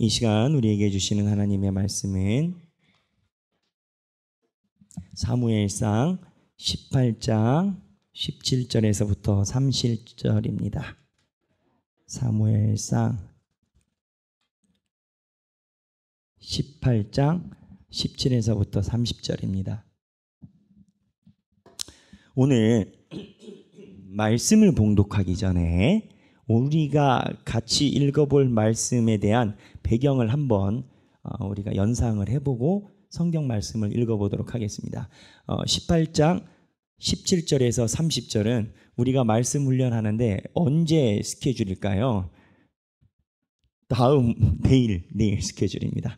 이 시간 우리에게 주시는 하나님의 말씀은 사무엘상 18장 17절에서부터 30절입니다. 사무엘상 18장 17에서부터 30절입니다. 오늘 말씀을 봉독하기 전에 우리가 같이 읽어볼 말씀에 대한 배경을 한번 우리가 연상을 해보고 성경 말씀을 읽어보도록 하겠습니다. 18장 17절에서 30절은 우리가 말씀 훈련하는데 언제 스케줄일까요? 내일 스케줄입니다.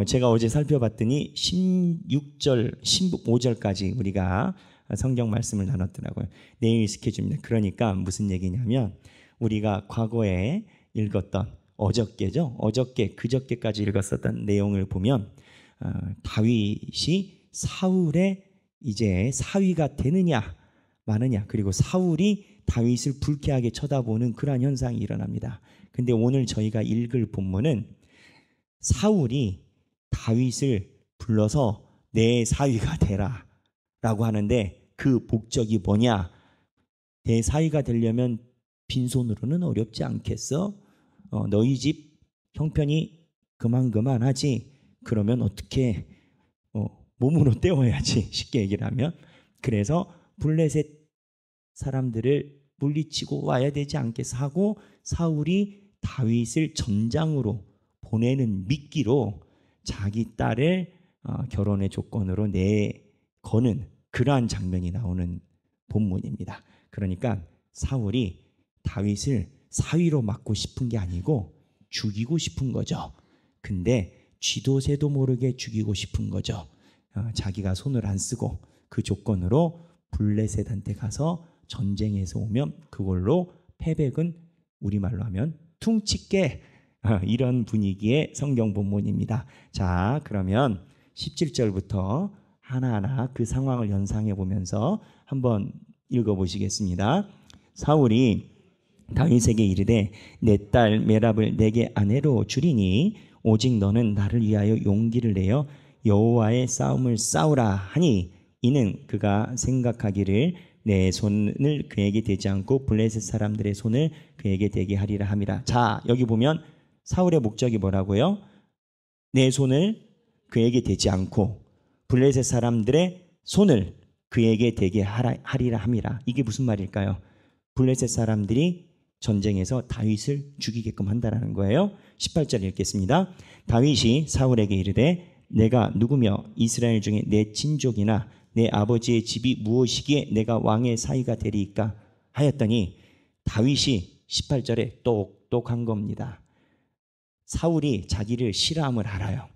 제가 어제 살펴봤더니 16절, 15절까지 우리가 성경 말씀을 나눴더라고요. 내일 스케줄입니다. 그러니까 무슨 얘기냐면 우리가 과거에 읽었던 그저께까지 읽었었던 내용을 보면 다윗이 사울의 이제 사위가 되느냐 마느냐, 그리고 사울이 다윗을 불쾌하게 쳐다보는 그러한 현상이 일어납니다. 근데 오늘 저희가 읽을 본문은 사울이 다윗을 불러서 내 사위가 되라 라고 하는데 그 목적이 뭐냐? 내 사위가 되려면 빈손으로는 어렵지 않겠어? 너희 집 형편이 그만하지. 그러면 어떻게 몸으로 때워야지, 쉽게 얘기를 하면. 그래서 블레셋 사람들을 물리치고 와야 되지 않겠어 하고 사울이 다윗을 전장으로 보내는 미끼로 자기 딸을 결혼의 조건으로 내거는 그러한 장면이 나오는 본문입니다. 그러니까 사울이 다윗을 사위로 맡고 싶은 게 아니고 죽이고 싶은 거죠. 근데 쥐도 새도 모르게 죽이고 싶은 거죠. 자기가 손을 안 쓰고 그 조건으로 블레셋한테 가서 전쟁에서 오면 그걸로 패백은 우리말로 하면 퉁치게, 이런 분위기의 성경 본문입니다. 자, 그러면 17절부터 하나하나 그 상황을 연상해 보면서 한번 읽어보시겠습니다. 사울이 다윗에게 이르되 내 딸 메랍을 내게 아내로 주리니 오직 너는 나를 위하여 용기를 내어 여호와의 싸움을 싸우라 하니 이는 그가 생각하기를 내 손을 그에게 대지 않고 블레셋 사람들의 손을 그에게 대게 하리라 함이라. 자, 여기 보면 사울의 목적이 뭐라고요? 내 손을 그에게 대지 않고 블레셋 사람들의 손을 그에게 대게 하리라 함이라. 이게 무슨 말일까요? 블레셋 사람들이 전쟁에서 다윗을 죽이게끔 한다는 거예요. 18절 읽겠습니다. 다윗이 사울에게 이르되 내가 누구며 이스라엘 중에 내 친족이나 내 아버지의 집이 무엇이기에 내가 왕의 사위가 되리이까 하였더니 다윗이 18절에 똑똑한 겁니다. 사울이 자기를 싫어함을 알아요.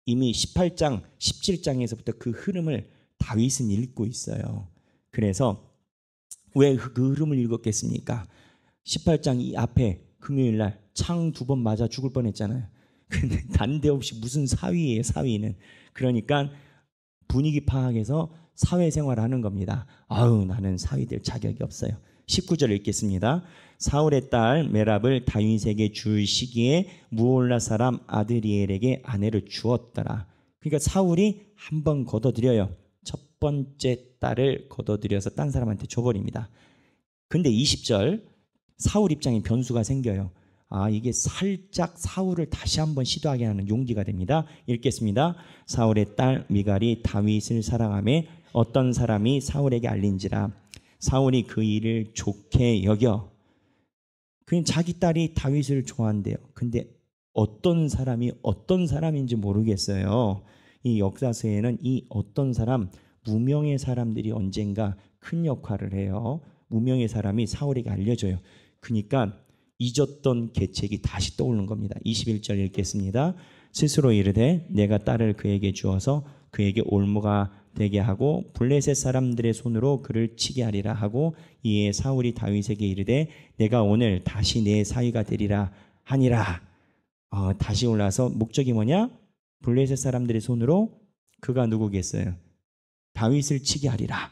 이미 18장, 17장에서부터 그 흐름을 다윗은 읽고 있어요. 그래서 왜 그 흐름을 읽었겠습니까? 18장 이 앞에 금요일날 창 2번 맞아 죽을 뻔했잖아요. 근데 난데없이 무슨 사위예요, 사위는. 그러니까 분위기 파악해서 사회생활을 하는 겁니다. 아우, 나는 사위 될 자격이 없어요. 19절 읽겠습니다. 사울의 딸 메랍을 다윗에게 줄 시기에 무올라 사람 아드리엘에게 아내를 주었더라. 그러니까 사울이 한 번 걷어들여요. 첫 번째 딸을 걷어들여서 딴 사람한테 줘버립니다. 근데 20절 사울 입장에 변수가 생겨요. 이게 살짝 사울을 다시 한번 시도하게 하는 용기가 됩니다. 읽겠습니다. 사울의 딸 미갈이 다윗을 사랑하며 어떤 사람이 사울에게 알린지라. 사울이 그 일을 좋게 여겨. 그냥 자기 딸이 다윗을 좋아한대요. 근데 어떤 사람이 어떤 사람인지 모르겠어요. 이 역사서에는 이 어떤 사람, 무명의 사람들이 언젠가 큰 역할을 해요. 무명의 사람이 사울에게 알려줘요. 그러니까 잊었던 계책이 다시 떠오르는 겁니다. 21절 읽겠습니다. 스스로 이르되 내가 딸을 그에게 주어서 그에게 올무가 되게 하고 블레셋 사람들의 손으로 그를 치게 하리라 하고 이에 사울이 다윗에게 이르되 내가 오늘 다시 내 사위가 되리라 하니라. 다시 올라서 목적이 뭐냐? 블레셋 사람들의 손으로 그가 누구겠어요? 다윗을 치게 하리라.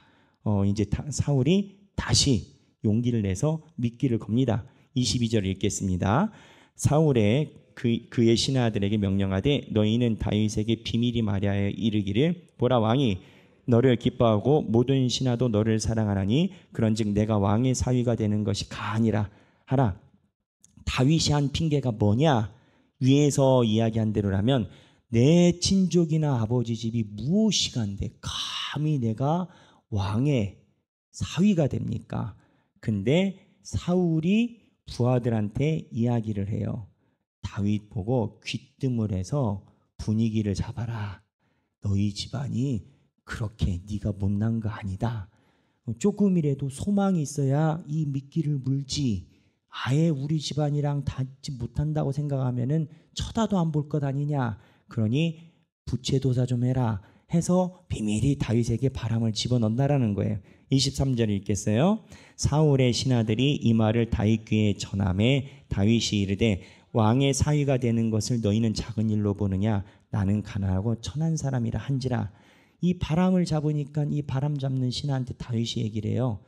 이제 사울이 다시 용기를 내서 미끼를 겁니다. 22절 읽겠습니다. 사울의 그의 신하들에게 명령하되 너희는 다윗에게 비밀이 말하여 이르기를 보라 왕이 너를 기뻐하고 모든 신하도 너를 사랑하나니 그런즉 내가 왕의 사위가 되는 것이 가하니라 하라. 다윗이 한 핑계가 뭐냐? 위에서 이야기한 대로라면 내 친족이나 아버지 집이 무엇이간데 감히 내가 왕의 사위가 됩니까? 근데 사울이 부하들한테 이야기를 해요. 다윗 보고 귀뜸을 해서 분위기를 잡아라. 너희 집안이 그렇게 네가 못난 거 아니다. 조금이라도 소망이 있어야 이 미끼를 물지. 아예 우리 집안이랑 닿지 못한다고 생각하면은 쳐다도 안 볼 것 아니냐. 그러니 부채도사 좀 해라 해서 비밀히 다윗에게 바람을 집어넣는다라는 거예요. 23절 읽겠어요. 사울의 신하들이 이 말을 다윗 귀에 전하매 다윗이 이르되 왕의 사위가 되는 것을 너희는 작은 일로 보느냐? 나는 가난하고 천한 사람이라 한지라. 이 바람을 잡으니까 이 바람 잡는 신하한테 다윗이 얘기를 해요.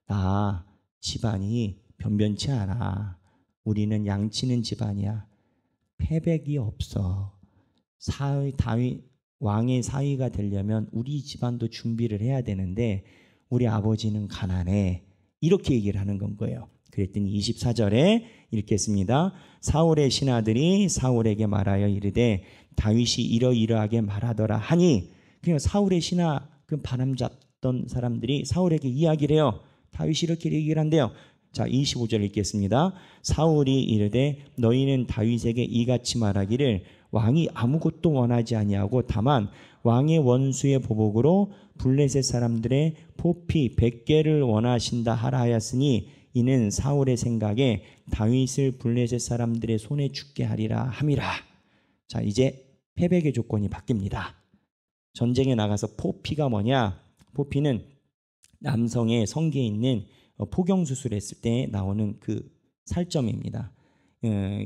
나 집안이 변변치 않아. 우리는 양치는 집안이야. 패백이 없어. 다윗 왕의 사위가 되려면 우리 집안도 준비를 해야 되는데 우리 아버지는 가난해. 이렇게 얘기를 하는 건 거예요. 그랬더니 24절에 읽겠습니다. 사울의 신하들이 사울에게 말하여 이르되 다윗이 이러이러하게 말하더라 하니, 그냥 사울의 신하 그 바람 잡던 사람들이 사울에게 이야기를 해요. 다윗이 이렇게 얘기를 한대요. 자, 25절 읽겠습니다. 사울이 이르되 너희는 다윗에게 이같이 말하기를 왕이 아무것도 원하지 아니하고 다만 왕의 원수의 보복으로 블레셋 사람들의 포피 100개를 원하신다 하라 하였으니 이는 사울의 생각에 다윗을 블레셋 사람들의 손에 죽게 하리라 함이라. 자, 이제 패백의 조건이 바뀝니다. 전쟁에 나가서 포피가 뭐냐? 포피는 남성의 성기에 있는 포경수술을 했을 때 나오는 그 살점입니다.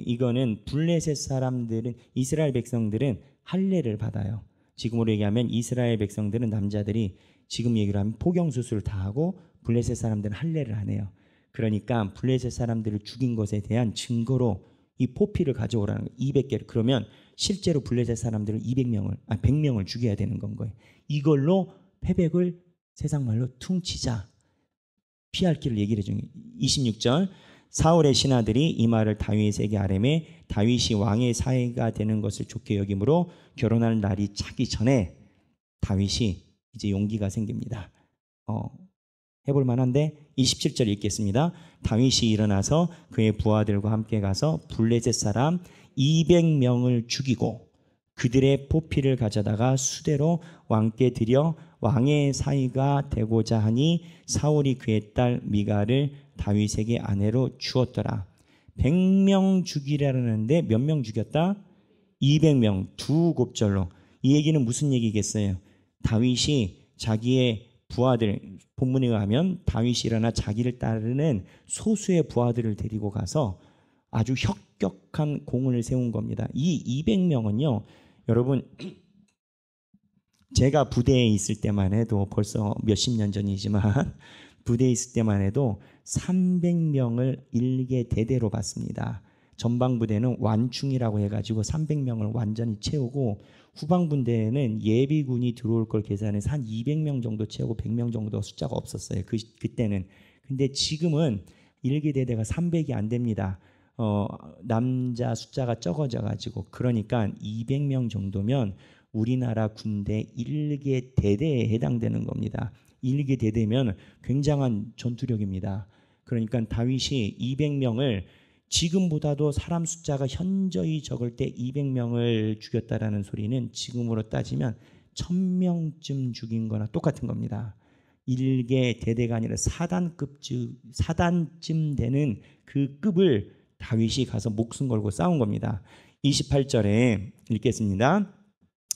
이거는 블레셋 사람들은, 이스라엘 백성들은 할례를 받아요. 지금으로 얘기하면 이스라엘 백성들은, 남자들이 지금 얘기를 하면 포경수술을 다 하고 블레셋 사람들은 할례를 안 해요. 그러니까 블레셋 사람들을 죽인 것에 대한 증거로 이 포피를 가져오라는 거예요. 200개를. 그러면 실제로 블레셋 사람들을 100명을 죽여야 되는 건 거예요. 이걸로 패백을 세상 말로 퉁치자. 피할 길을 얘기를 해주는 26절. 사울의 신하들이 이 말을 다윗에게 아뢰매 다윗이 왕의 사위가 되는 것을 좋게 여김으로 결혼할 날이 차기 전에 다윗이 이제 용기가 생깁니다. 해볼 만한데 27절 읽겠습니다. 다윗이 일어나서 그의 부하들과 함께 가서 블레셋 사람 200명을 죽이고 그들의 포피를 가져다가 수대로 왕께 드려 왕의 사위가 되고자 하니 사울이 그의 딸 미갈을 다윗에게 아내로 주었더라. 100명 죽이라는데 몇 명 죽였다? 200명, 두 곱절로. 이 얘기는 무슨 얘기겠어요? 다윗이 자기의 부하들, 본문에 의하면 다윗이 일어나 자기를 따르는 소수의 부하들을 데리고 가서 아주 혁격한 공을 세운 겁니다. 이 200명은요, 여러분, 제가 부대에 있을 때만 해도 벌써 몇십 년 전이지만 부대에 있을 때만 해도 300명을 일개 대대로 받습니다. 전방부대는 완충이라고 해가지고 300명을 완전히 채우고 후방부대는 예비군이 들어올 걸 계산해서 한 200명 정도 채우고 100명 정도 숫자가 없었어요. 그때는. 근데 지금은 일개 대대가 300이 안 됩니다. 남자 숫자가 적어져가지고. 그러니까 200명 정도면 우리나라 군대 일개 대대에 해당되는 겁니다. 일개 대대면 굉장한 전투력입니다. 그러니까 다윗이 200명을 지금보다도 사람 숫자가 현저히 적을 때 200명을 죽였다라는 소리는 지금으로 따지면 1000명쯤 죽인 거나 똑같은 겁니다. 일개 대대가 아니라 사단쯤 되는 그 급을 다윗이 가서 목숨 걸고 싸운 겁니다. 28절에 읽겠습니다.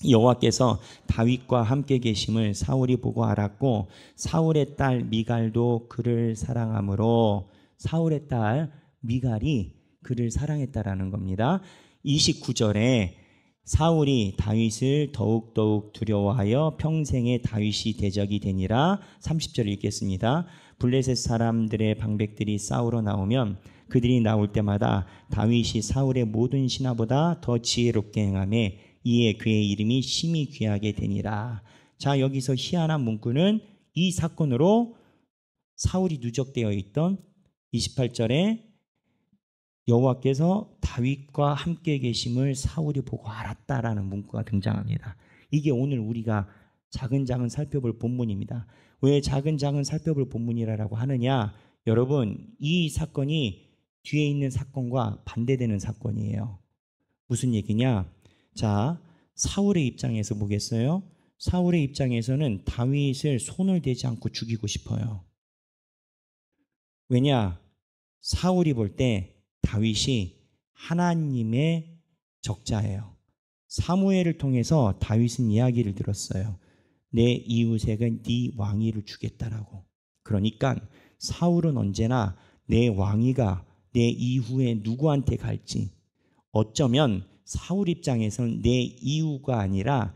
여호와께서 다윗과 함께 계심을 사울이 보고 알았고 사울의 딸 미갈도 그를 사랑하므로, 사울의 딸 미갈이 그를 사랑했다라는 겁니다. 29절에 사울이 다윗을 더욱더욱 두려워하여 평생에 다윗이 대적이 되니라. 30절 읽겠습니다. 블레셋 사람들의 방백들이 싸우러 나오면 그들이 나올 때마다 다윗이 사울의 모든 신하보다 더 지혜롭게 행하매 이에 그의 이름이 심히 귀하게 되니라. 자, 여기서 희한한 문구는 이 사건으로 사울이 누적되어 있던 28절에 여호와께서 다윗과 함께 계심을 사울이 보고 알았다라는 문구가 등장합니다. 이게 오늘 우리가 작은 살펴볼 본문입니다. 왜 작은 살펴볼 본문이라고 하느냐? 여러분, 이 사건이 뒤에 있는 사건과 반대되는 사건이에요. 무슨 얘기냐? 자, 사울의 입장에서 보겠어요? 사울의 입장에서는 다윗을 손을 대지 않고 죽이고 싶어요. 왜냐? 사울이 볼 때 다윗이 하나님의 적자예요. 사무엘을 통해서 다윗은 이야기를 들었어요. 내 이웃에게 네 왕위를 주겠다라고. 그러니까 사울은 언제나 내 왕위가 내 이후에 누구한테 갈지, 어쩌면 사울 입장에서는 내 이후가 아니라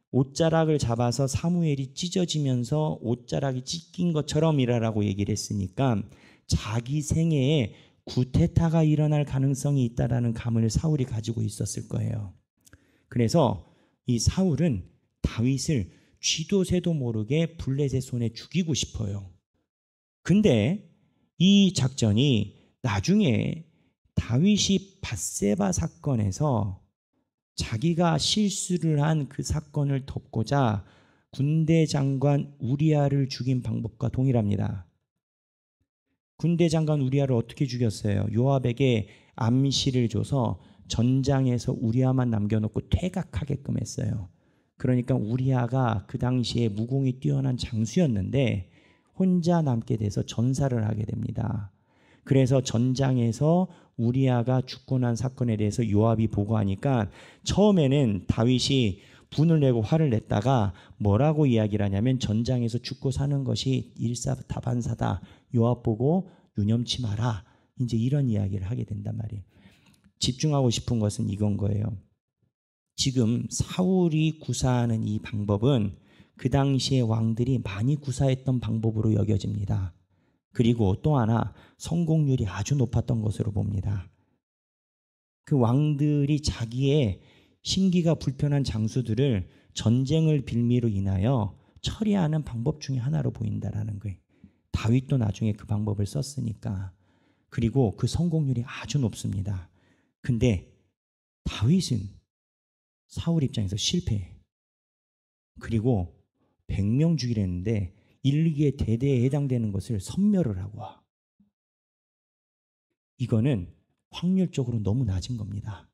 옷자락을 잡아서 사무엘이 찢어지면서 옷자락이 찢긴 것처럼이라고 얘기를 했으니까 자기 생애에 구테타가 일어날 가능성이 있다라는 감을 사울이 가지고 있었을 거예요. 그래서 이 사울은 다윗을 쥐도 새도 모르게 블레셋 손에 죽이고 싶어요. 근데 이 작전이 나중에 다윗이 밧세바 사건에서 자기가 실수를 한 그 사건을 덮고자 군대 장관 우리아를 죽인 방법과 동일합니다. 군대 장관 우리아를 어떻게 죽였어요? 요압에게 암시를 줘서 전장에서 우리아만 남겨놓고 퇴각하게끔 했어요. 그러니까 우리아가 그 당시에 무공이 뛰어난 장수였는데 혼자 남게 돼서 전사를 하게 됩니다. 그래서 전장에서 우리아가 죽고 난 사건에 대해서 요압이 보고하니까 처음에는 다윗이 분을 내고 화를 냈다가 뭐라고 이야기를 하냐면 전장에서 죽고 사는 것이 일사다반사다. 요압 보고 유념치 마라. 이제 이런 이야기를 하게 된단 말이에요. 집중하고 싶은 것은 이건 거예요. 지금 사울이 구사하는 이 방법은 그 당시의 왕들이 많이 구사했던 방법으로 여겨집니다. 그리고 또 하나 성공률이 아주 높았던 것으로 봅니다. 그 왕들이 자기의 심기가 불편한 장수들을 전쟁을 빌미로 인하여 처리하는 방법 중에 하나로 보인다라는 거예요. 다윗도 나중에 그 방법을 썼으니까. 그리고 그 성공률이 아주 높습니다. 근데 다윗은 사울 입장에서 실패해. 그리고 100명 죽이려 했는데 1기의 대대에 해당되는 것을 섬멸을 하고 와. 이거는 확률적으로 너무 낮은 겁니다.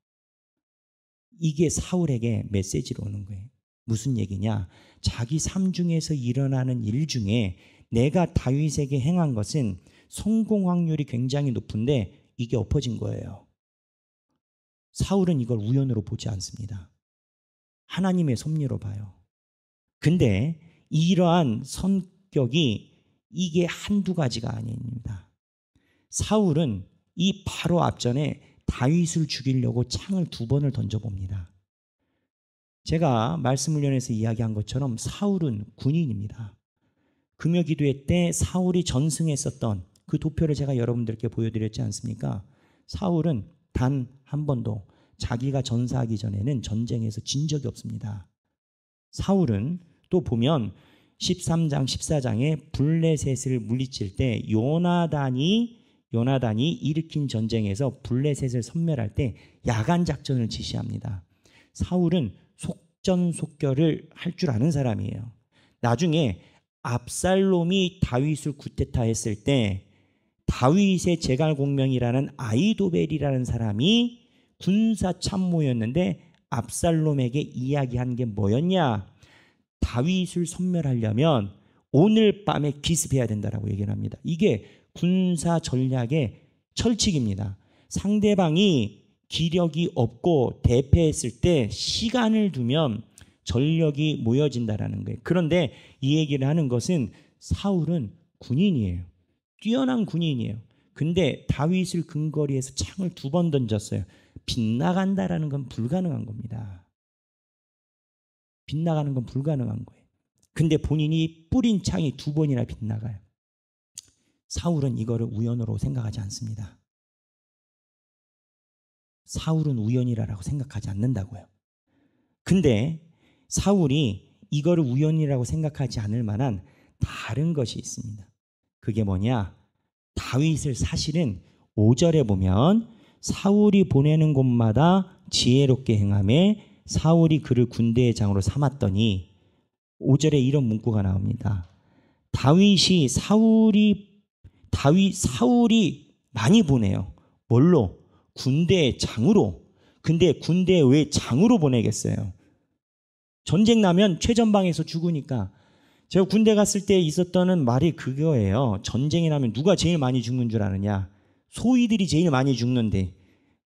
이게 사울에게 메시지로 오는 거예요. 무슨 얘기냐? 자기 삶 중에서 일어나는 일 중에 내가 다윗에게 행한 것은 성공 확률이 굉장히 높은데 이게 엎어진 거예요. 사울은 이걸 우연으로 보지 않습니다. 하나님의 섭리로 봐요. 근데 이러한 성격이 이게 한두 가지가 아닙니다. 사울은 이 바로 앞전에 다윗을 죽이려고 창을 2번을 던져봅니다. 제가 말씀 훈련에서 이야기한 것처럼 사울은 군인입니다. 금요기도회 때 사울이 전승했었던 그 도표를 제가 여러분들께 보여드렸지 않습니까? 사울은 단 한 번도 자기가 전사하기 전에는 전쟁에서 진 적이 없습니다. 사울은 또 보면 13장 14장에 블레셋을 물리칠 때 요나단이 일으킨 전쟁에서 블레셋을 섬멸할 때 야간 작전을 지시합니다. 사울은 속전속결을 할 줄 아는 사람이에요. 나중에 압살롬이 다윗을 구테타했을 때 다윗의 제갈공명이라는 아히도벨이라는 사람이 군사 참모였는데 압살롬에게 이야기한 게 뭐였냐? 다윗을 섬멸하려면 오늘 밤에 기습해야 된다라고 얘기를 합니다. 이게 군사 전략의 철칙입니다. 상대방이 기력이 없고 대패했을 때 시간을 두면 전력이 모여진다라는 거예요. 그런데 이 얘기를 하는 것은 사울은 군인이에요. 뛰어난 군인이에요. 근데 다윗을 근거리에서 창을 2번 던졌어요. 빗나간다라는 건 불가능한 겁니다. 빗나가는 건 불가능한 거예요. 근데 본인이 뿌린 창이 2번이나 빗나가요. 사울은 이거를 우연으로 생각하지 않습니다. 사울은 우연이라고 생각하지 않는다고요. 근데 사울이 이거를 우연이라고 생각하지 않을 만한 다른 것이 있습니다. 그게 뭐냐? 다윗을 사실은 5절에 보면 사울이 보내는 곳마다 지혜롭게 행하며 사울이 그를 군대의 장으로 삼았더니 5절에 이런 문구가 나옵니다. 사울이 많이 보내요. 뭘로? 군대의 장으로. 근데 군대에 왜 장으로 보내겠어요? 전쟁 나면 최전방에서 죽으니까. 제가 군대 갔을 때 있었던 말이 그거예요. 전쟁이 나면 누가 제일 많이 죽는 줄 아느냐? 소위들이 제일 많이 죽는데,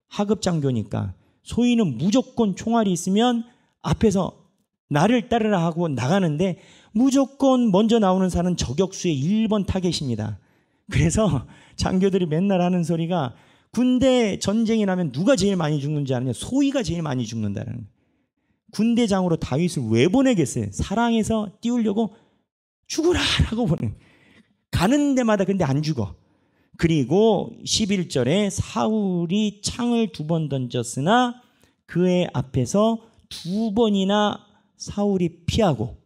하급 장교니까 소위는 무조건 총알이 있으면 앞에서 나를 따르라 하고 나가는데 무조건 먼저 나오는 사람은 저격수의 1번 타겟입니다. 그래서 장교들이 맨날 하는 소리가 군대 전쟁이 나면 누가 제일 많이 죽는지 아느냐? 소위가 제일 많이 죽는다는 거예요. 군대장으로 다윗을 왜 보내겠어요? 사랑해서 띄우려고 죽으라 라고 보내. 가는 데마다 근데 안 죽어. 그리고 11절에 사울이 창을 2번 던졌으나 그의 앞에서 2번이나 사울이 피하고,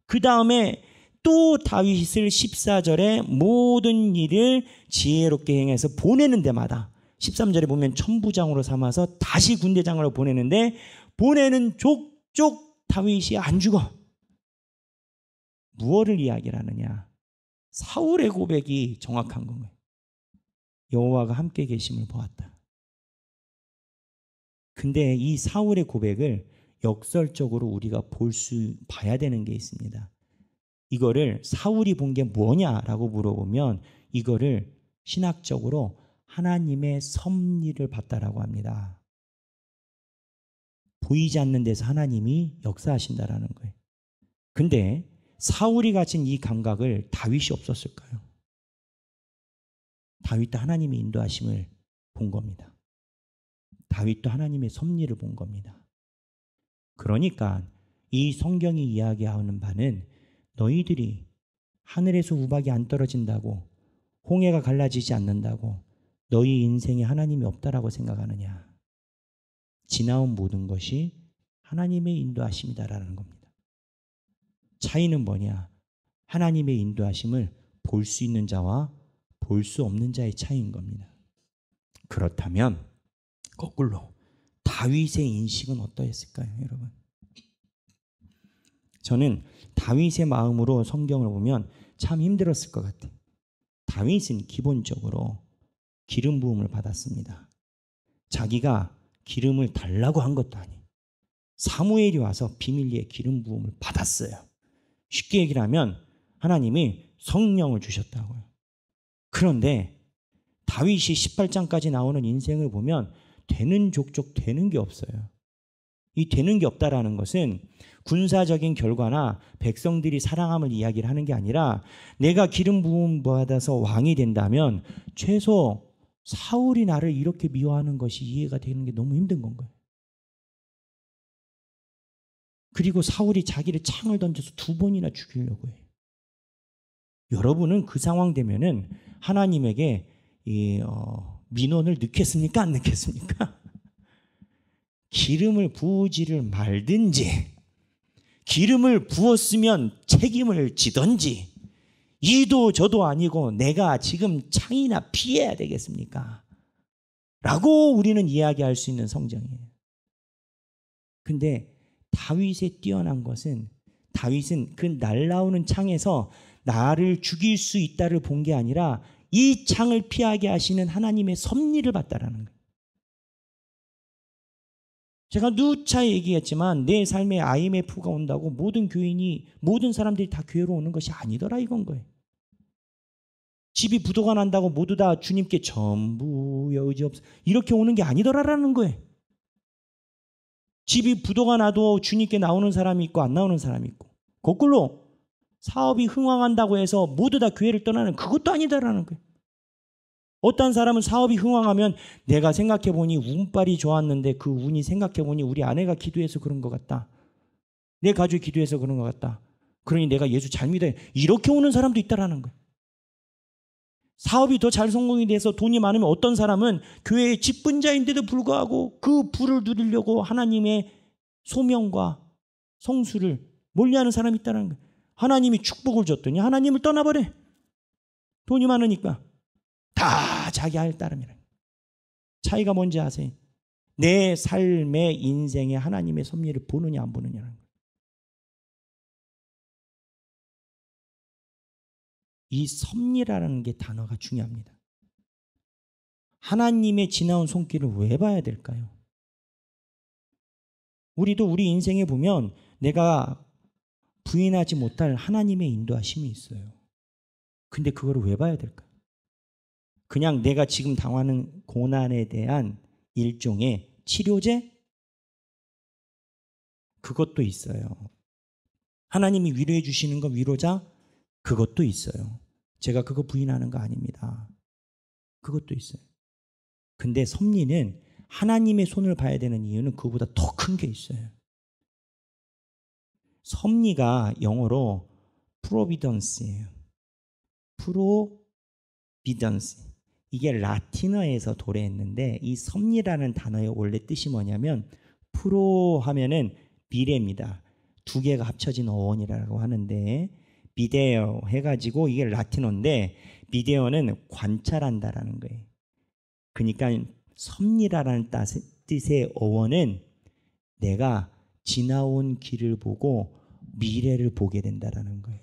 그 다음에 또 다윗을 14절에 모든 일을 지혜롭게 행해서 보내는 데마다, 13절에 보면 천부장으로 삼아서 다시 군대장으로 보내는데 보내는 족족 다윗이 안 죽어. 무엇을 이야기하느냐? 사울의 고백이 정확한 거예요. 여호와가 함께 계심을 보았다. 근데 이 사울의 고백을 역설적으로 우리가 봐야 되는 게 있습니다. 이거를 사울이 본 게 뭐냐라고 물어보면 이거를 신학적으로 하나님의 섭리를 봤다라고 합니다. 보이지 않는 데서 하나님이 역사하신다라는 거예요. 근데 사울이 가진 이 감각을 다윗이 없었을까요? 다윗도 하나님의 인도하심을 본 겁니다. 다윗도 하나님의 섭리를 본 겁니다. 그러니까 이 성경이 이야기하는 바는 너희들이 하늘에서 우박이 안 떨어진다고, 홍해가 갈라지지 않는다고 너희 인생에 하나님이 없다라고 생각하느냐? 지나온 모든 것이 하나님의 인도하심이다라는 겁니다. 차이는 뭐냐? 하나님의 인도하심을 볼 수 있는 자와 볼 수 없는 자의 차이인 겁니다. 그렇다면 거꾸로 다윗의 인식은 어떠했을까요, 여러분? 저는 다윗의 마음으로 성경을 보면 참 힘들었을 것 같아요. 다윗은 기본적으로 기름 부음을 받았습니다. 자기가 기름을 달라고 한 것도 아니에요. 사무엘이 와서 비밀리에 기름 부음을 받았어요. 쉽게 얘기를 하면 하나님이 성령을 주셨다고요. 그런데 다윗이 18장까지 나오는 인생을 보면 되는 족족 되는 게 없어요. 이 되는 게 없다라는 것은 군사적인 결과나 백성들이 사랑함을 이야기를 하는 게 아니라 내가 기름 부음 받아서 왕이 된다면 최소 사울이 나를 이렇게 미워하는 것이 이해가 되는 게 너무 힘든 건 거예요. 그리고 사울이 자기를 창을 던져서 2번이나 죽이려고 해요. 여러분은 그 상황 되면은 하나님에게 민원을 넣겠습니까? 안 넣겠습니까? 기름을 부으지를 말든지, 기름을 부었으면 책임을 지든지, 이도 저도 아니고 내가 지금 창이나 피해야 되겠습니까? 라고 우리는 이야기할 수 있는 성경이에요. 근데 다윗의 뛰어난 것은, 다윗은 그 날라오는 창에서 나를 죽일 수 있다를 본 게 아니라 이 창을 피하게 하시는 하나님의 섭리를 봤다라는 거예요. 제가 누차 얘기했지만 내 삶에 IMF가 온다고 모든 교인이, 모든 사람들이 다 교회로 오는 것이 아니더라 이건 거예요. 집이 부도가 난다고 모두 다 주님께 전부여 의지 없어 이렇게 오는 게 아니더라라는 거예요. 집이 부도가 나도 주님께 나오는 사람이 있고 안 나오는 사람이 있고, 거꾸로 사업이 흥황한다고 해서 모두 다 교회를 떠나는 그것도 아니다라는 거예요. 어떤 사람은 사업이 흥황하면 내가 생각해보니 운빨이 좋았는데 그 운이 생각해보니 우리 아내가 기도해서 그런 것 같다. 내 가족이 기도해서 그런 것 같다. 그러니 내가 예수 잘 믿어요. 이렇게 오는 사람도 있다라는 거예요. 사업이 더 잘 성공이 돼서 돈이 많으면 어떤 사람은 교회의 직분자인데도 불구하고 그 부를 누리려고 하나님의 소명과 성수를 멀리하는 사람이 있다는 거예요. 하나님이 축복을 줬더니 하나님을 떠나버려. 돈이 많으니까. 다 자기 알 따름이라. 차이가 뭔지 아세요? 내 삶의 인생에 하나님의 섭리를 보느냐 안 보느냐는 거예요. 이 섭리라는 게 단어가 중요합니다. 하나님의 지나온 손길을 왜 봐야 될까요? 우리도 우리 인생에 보면 내가 부인하지 못할 하나님의 인도하심이 있어요. 근데 그거를 왜 봐야 될까요? 그냥 내가 지금 당하는 고난에 대한 일종의 치료제? 그것도 있어요. 하나님이 위로해 주시는 거 위로자? 그것도 있어요. 제가 그거 부인하는 거 아닙니다. 그것도 있어요. 근데 섭리는 하나님의 손을 봐야 되는 이유는 그거보다 더 큰 게 있어요. 섭리가 영어로 providence예요. providence. 이게 라틴어에서 도래했는데 이 섭리라는 단어의 원래 뜻이 뭐냐면 프로 하면은 미래입니다. 두 개가 합쳐진 어원이라고 하는데 비데오 해가지고 이게 라틴어인데 비데오는 관찰한다라는 거예요. 그러니까 섭리라는 뜻의 어원은 내가 지나온 길을 보고 미래를 보게 된다라는 거예요.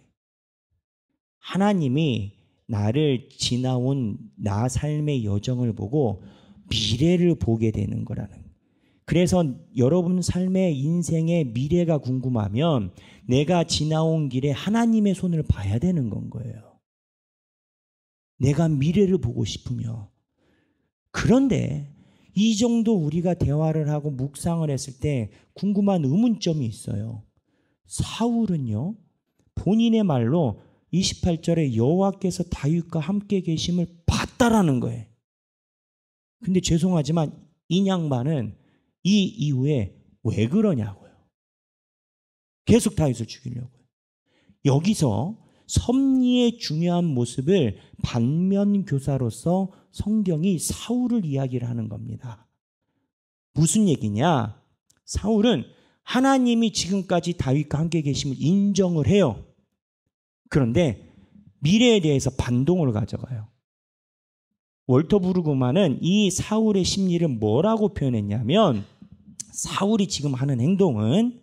하나님이 나를 지나온 나 삶의 여정을 보고 미래를 보게 되는 거라는 거예요. 그래서 여러분 삶의 인생의 미래가 궁금하면 내가 지나온 길에 하나님의 손을 봐야 되는 건 거예요. 내가 미래를 보고 싶으며. 그런데 이 정도 우리가 대화를 하고 묵상을 했을 때 궁금한 의문점이 있어요. 사울은요, 본인의 말로 28절에 여호와께서 다윗과 함께 계심을 봤다라는 거예요. 근데 죄송하지만 이 양반은 이 이후에 왜 그러냐고요. 계속 다윗을 죽이려고요. 여기서 섭리의 중요한 모습을 반면교사로서 성경이 사울을 이야기를 하는 겁니다. 무슨 얘기냐? 사울은 하나님이 지금까지 다윗과 함께 계심을 인정을 해요. 그런데 미래에 대해서 반동을 가져가요. 월터 브루그만은 이 사울의 심리를 뭐라고 표현했냐면 사울이 지금 하는 행동은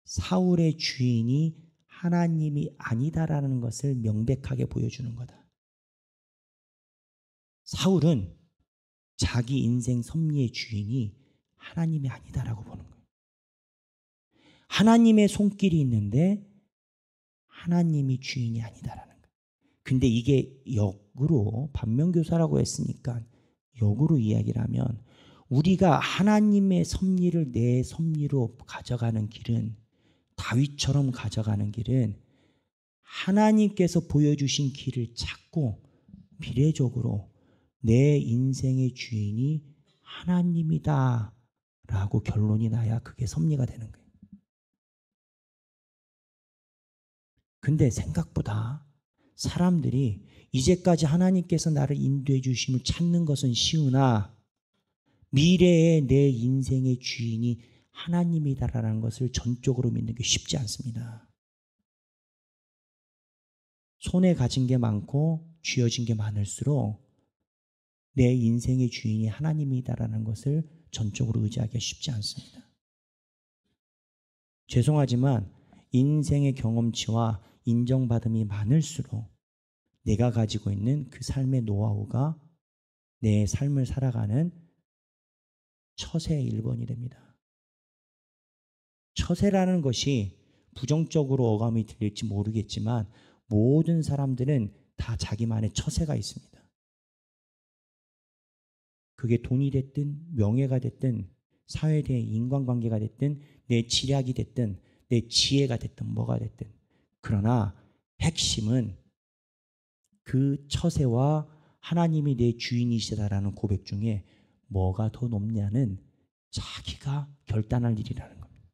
사울의 주인이 하나님이 아니다라는 것을 명백하게 보여주는 거다. 사울은 자기 인생 섭리의 주인이 하나님이 아니다라고 보는 거예요. 하나님의 손길이 있는데 하나님이 주인이 아니다라는 거예요. 근데 이게 역으로 반면교사라고 했으니까 역으로 이야기를 하면 우리가 하나님의 섭리를 내 섭리로 가져가는 길은 다윗처럼 가져가는 길은 하나님께서 보여주신 길을 찾고 미래적으로 내 인생의 주인이 하나님이다 라고 결론이 나야 그게 섭리가 되는 거예요. 근데 생각보다 사람들이 이제까지 하나님께서 나를 인도해 주심을 찾는 것은 쉬우나 미래의 내 인생의 주인이 하나님이다라는 것을 전적으로 믿는 게 쉽지 않습니다. 손에 가진 게 많고 쥐어진 게 많을수록 내 인생의 주인이 하나님이다라는 것을 전적으로 의지하기가 쉽지 않습니다. 죄송하지만 인생의 경험치와 인정받음이 많을수록 내가 가지고 있는 그 삶의 노하우가 내 삶을 살아가는 처세의 1번이 됩니다. 처세라는 것이 부정적으로 어감이 들릴지 모르겠지만 모든 사람들은 다 자기만의 처세가 있습니다. 그게 돈이 됐든 명예가 됐든 사회에 대한 인간관계가 됐든 내 지략이 됐든 내 지혜가 됐든 뭐가 됐든 그러나 핵심은 그 처세와 하나님이 내 주인이시다라는 고백 중에 뭐가 더 높냐는 자기가 결단할 일이라는 겁니다.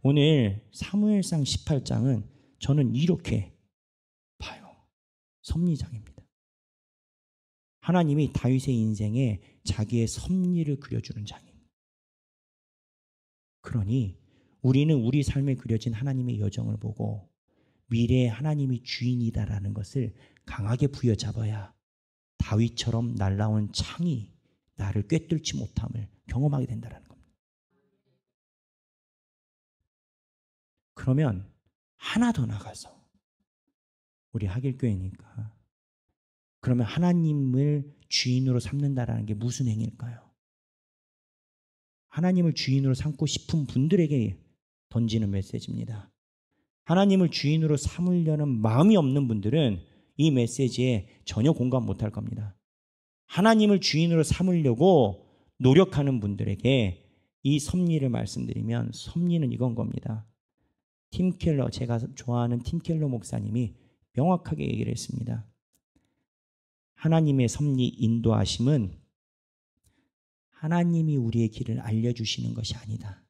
오늘 사무엘상 18장은 저는 이렇게 봐요. 섭리장입니다. 하나님이 다윗의 인생에 자기의 섭리를 그려주는 장입니다. 그러니 우리는 우리 삶에 그려진 하나님의 여정을 보고 미래의 하나님이 주인이다라는 것을 강하게 부여잡아야 다윗처럼 날라온 창이 나를 꿰뚫지 못함을 경험하게 된다는 겁니다. 그러면 하나 더 나가서 우리 하길교회니까 그러면 하나님을 주인으로 삼는다라는 게 무슨 행위일까요? 하나님을 주인으로 삼고 싶은 분들에게 던지는 메시지입니다. 하나님을 주인으로 삼으려는 마음이 없는 분들은 이 메시지에 전혀 공감 못할 겁니다. 하나님을 주인으로 삼으려고 노력하는 분들에게 이 섭리를 말씀드리면 섭리는 이건 겁니다. 팀 켈러, 제가 좋아하는 팀 켈러 목사님이 명확하게 얘기를 했습니다. 하나님의 섭리 인도하심은 하나님이 우리의 길을 알려주시는 것이 아니다.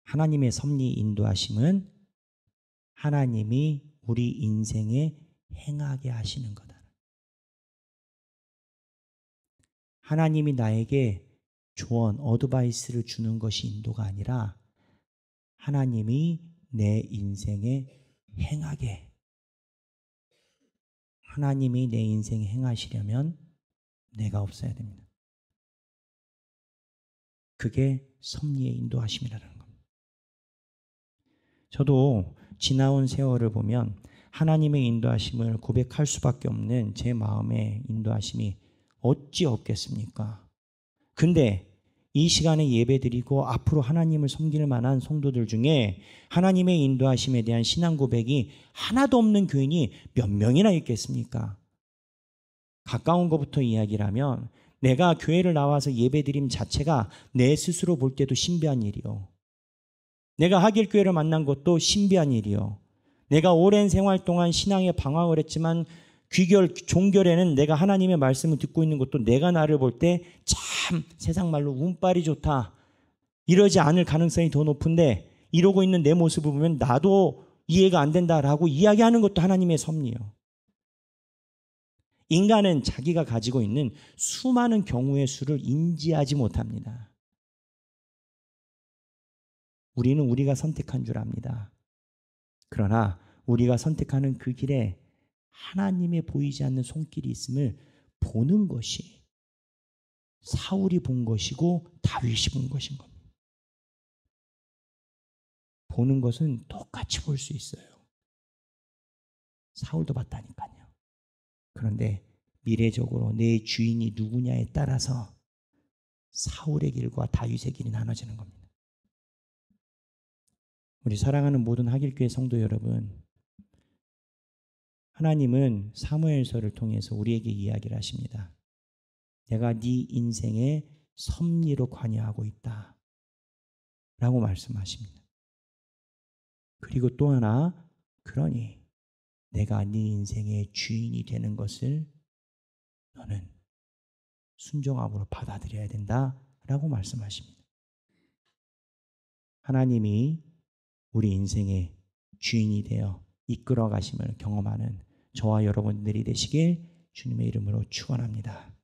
하나님의 섭리 인도하심은 하나님이 우리 인생에 행하게 하시는 거다. 하나님이 나에게 조언, 어드바이스를 주는 것이 인도가 아니라 하나님이 내 인생에 행하게, 하나님이 내 인생에 행하시려면 내가 없어야 됩니다. 그게 섭리의 인도하심이라는 겁니다. 저도 지나온 세월을 보면 하나님의 인도하심을 고백할 수밖에 없는 제 마음의 인도하심이 어찌 없겠습니까? 근데 이 시간에 예배드리고 앞으로 하나님을 섬길 만한 성도들 중에 하나님의 인도하심에 대한 신앙 고백이 하나도 없는 교인이 몇 명이나 있겠습니까? 가까운 것부터 이야기를 하면 내가 교회를 나와서 예배드림 자체가 내 스스로 볼 때도 신비한 일이요. 내가 하길교회를 만난 것도 신비한 일이요. 내가 오랜 생활 동안 신앙에 방황을 했지만 종결에는 내가 하나님의 말씀을 듣고 있는 것도 내가 나를 볼 때 참 세상 말로 운빨이 좋다. 이러지 않을 가능성이 더 높은데 이러고 있는 내 모습을 보면 나도 이해가 안 된다라고 이야기하는 것도 하나님의 섭리요. 인간은 자기가 가지고 있는 수많은 경우의 수를 인지하지 못합니다. 우리는 우리가 선택한 줄 압니다. 그러나 우리가 선택하는 그 길에 하나님의 보이지 않는 손길이 있음을 보는 것이 사울이 본 것이고 다윗이 본 것인 겁니다. 보는 것은 똑같이 볼 수 있어요. 사울도 봤다니까요. 그런데 미래적으로 내 주인이 누구냐에 따라서 사울의 길과 다윗의 길이 나눠지는 겁니다. 우리 사랑하는 모든 하길교회 성도 여러분, 하나님은 사무엘서를 통해서 우리에게 이야기를 하십니다. 내가 네 인생에 섭리로 관여하고 있다 라고 말씀하십니다. 그리고 또 하나, 그러니 내가 네 인생의 주인이 되는 것을 너는 순종함으로 받아들여야 된다라고 말씀하십니다. 하나님이 우리 인생의 주인이 되어 이끌어 가심을 경험하는 저와 여러분들이 되시길 주님의 이름으로 축원합니다.